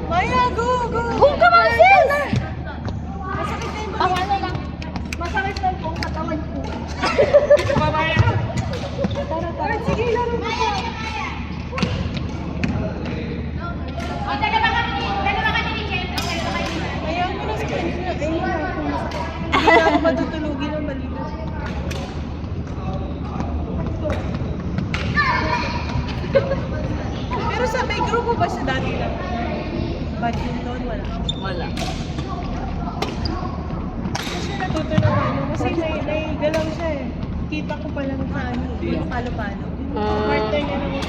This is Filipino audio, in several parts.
Maya, go, go! Kung ka man, sis! Masakit na yung Ang ano lang, masakit lang kung katawan ko. Ito ba, Maya? Tara, sige, laro mo pa. Kaya mo na sa kanina. Ayun na, kung masakit. Hindi na ako matutulugin ng maligas. Pero sa may grupo ba siya dati lang? Badminton, wala. Wala. Hindi siya natuto ng ano, kasi naigalaw siya eh. Kita ko pa lang sa ano, yung palo-palo. Partner niya naman.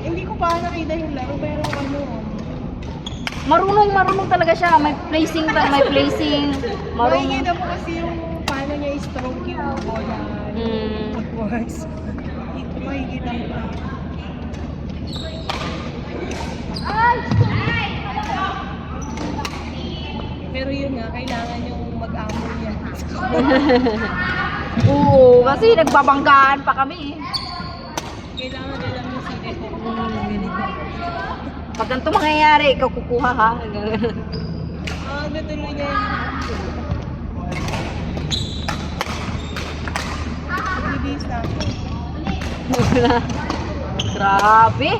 Hindi ko pa nakita yung laro, pero ano. Marunong talaga siya. May placing. Marunong. Makikita mo kasi yung paano niya i-stroke yung bola. Footworks. Ito makikita mo pa. Pero yun nga, kailangan yung mag-amo niya. Oo, kasi nagbabanggaan pa kami. Kailangan na lang yung sige ko. Ganito. Pag ganito mangyayari, ikaw kukuha ha. Natuloy niya yun. Ibigis na ako. Grabe.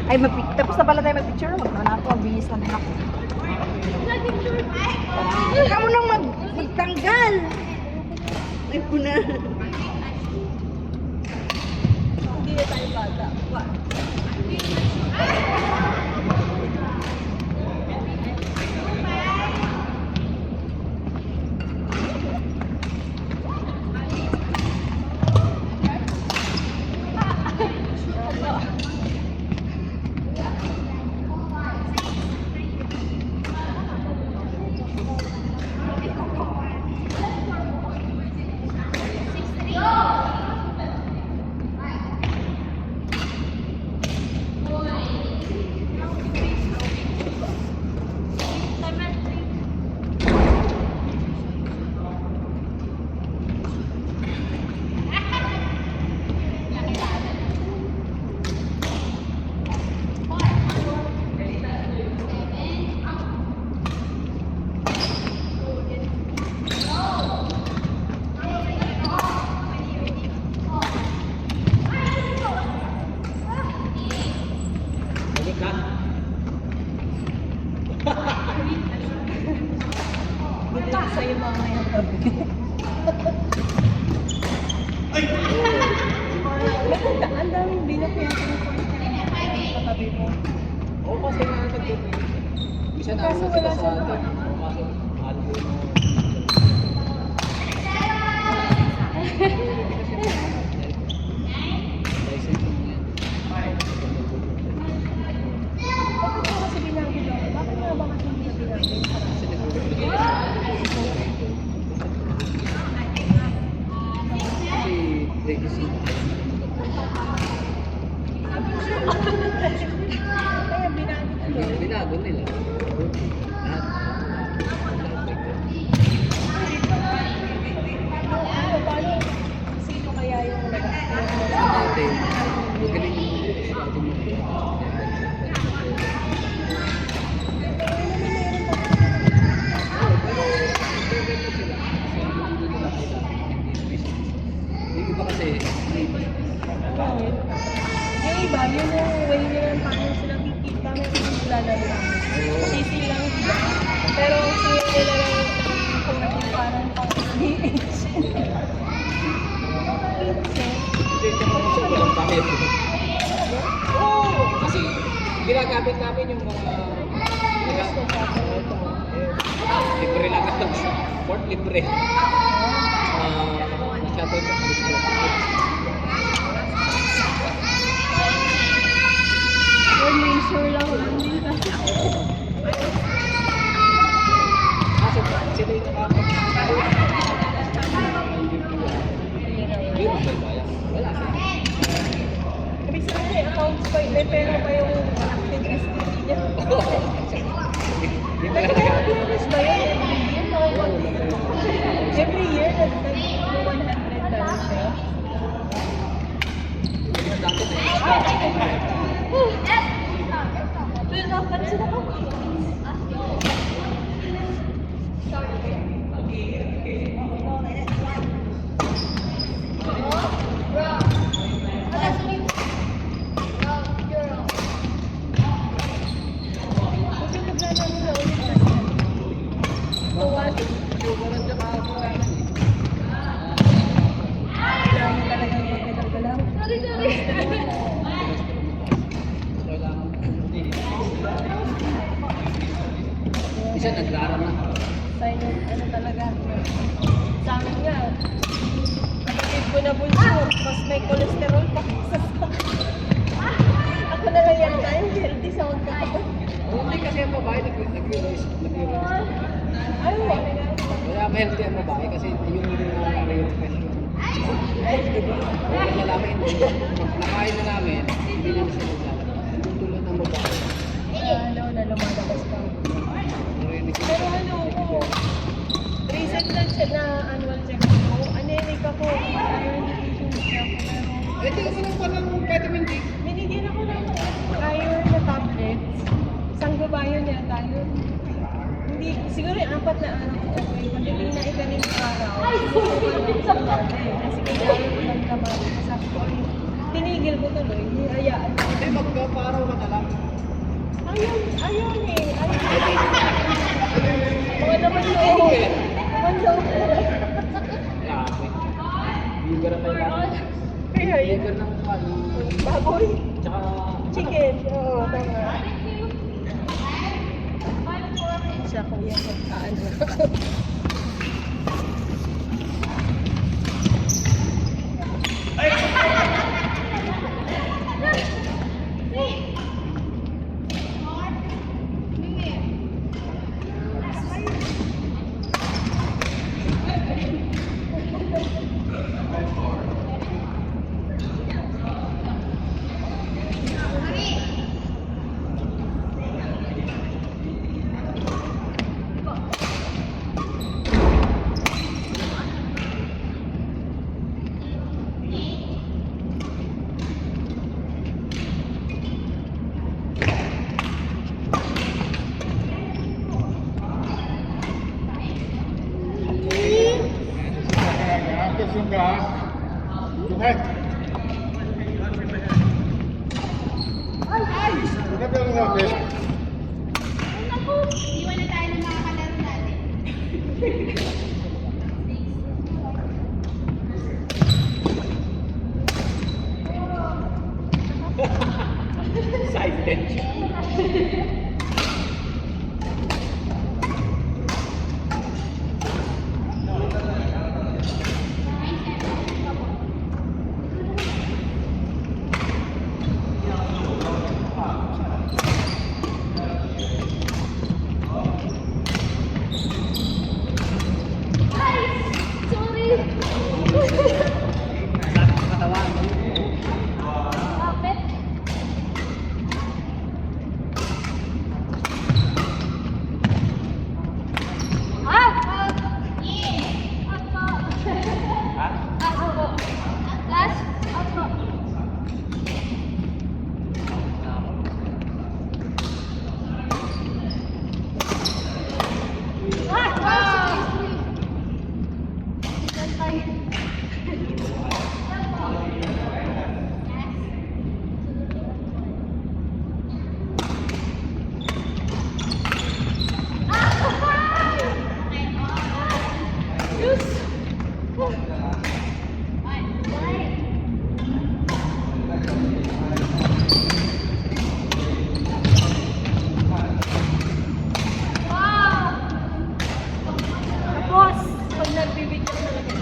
Ay, tapos na pala tayo mag-picture. Magkana ako, mabilis na din ako. Ikaw mo nang magtanggal. Ay, puna. Hindi na tayo bata. Buti sa'yo mamaya gabi. Ang daming binapiyang katabi mo. Oo, kasi nga nag-get. Isa na Kaso wala sa siya atin. Kaso, mahal ko yung license mo yan. Bakit mo kasi binabilo? Bakit mo ba kasi hindi binabilo? Kasi nag-get. Kasi, legacy. Kaya binabilo. Binago nila. Lahat. Paano? Sino kaya yung Sa natin, magaling yung sa atin mo. Yung iba kasi, Yung iba, yun yung way nila paano sila kikita na yung lalaro. Sisi lang sila. Pero sila nila lang yung parang pang-DH. hindi ka pa siya walang kahit. Oo! Kasi, ginagamit namin yung mga libre lang ito. Sport libre. Shuttle ka. Or leisure lang din kasi. Kasi sila yung nakapag-kahit. Hindi mo siya kaya. Wala. Ibig sabihin may accounts pa, may pera pa yung active STD niya. Hindi Nag-reactivist ba yun? bayaran na. Sign of ano talaga. Sa amin nga, kapatid ko na bunso, mas may cholesterol pa sa ako na lang yan tayo, healthy sa magkakapag. Hindi kasi ang babae nag-realize. Ay, Kaya healthy ang babae kasi yung real question. Wala namin, nakain na namin, hindi namin sila naglalabas. Yung tulad ng babae. ano, na lumalabas pa. Pero ano ko, recent lang siya na annual check ko. Anemic ako, iron deficiency ako. Eh, di kasi naman ng vitamin D. Binigyan ako ng iron na tablets. Isang babayan yata yun. Hindi, siguro yung 4 na araw ko okay. Pagdating na ikaling araw, sa dati. Kasi kailangan ko ng trabaho. Sabi ko, ay, tinigil ko tuloy. Hinayaan ko. Eh, magpaparaw ka na lang. Ayun eh. Mga naman loob. Naman loob. Grabe. Liver ang kailangan. Kaya yun. Liver ng ano. Baboy. Tsaka... Chicken. Oo, tama. Siya kuya ano. Iwan na tayo ng mga kalaro natin. Side tension. Sorry. Katawan. Bakit? Last. Tapos, pag nagbibigyan talaga.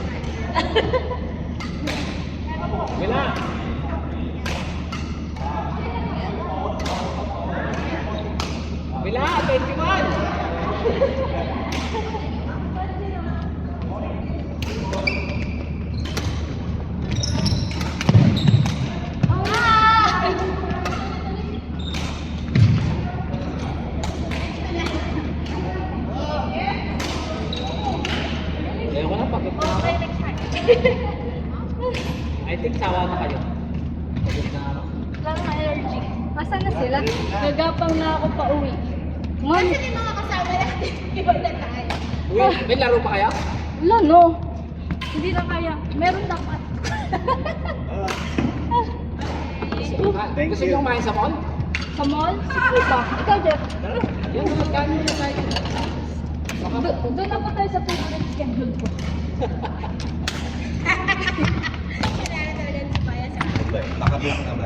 Wala. Wala, 21. Ayoko na, pagod na ako. I think sawa na kayo. Pagod na ako. Lang allergy. Asan na sila? Nagapang na ako pa uwi. Kasi may mga kasama natin. Iba na tayo. Uy, may laro pa kaya? Wala, no. Hindi na kaya. Meron dapat. Gusto niyo kumain sa mall? Sa mall? Sige ba? Ikaw, Jeff. Yan, magkano na tayo. Doon ako tayo sa favorite schedule ko. Kailangan talaga sa paya sa Nakablock na ba?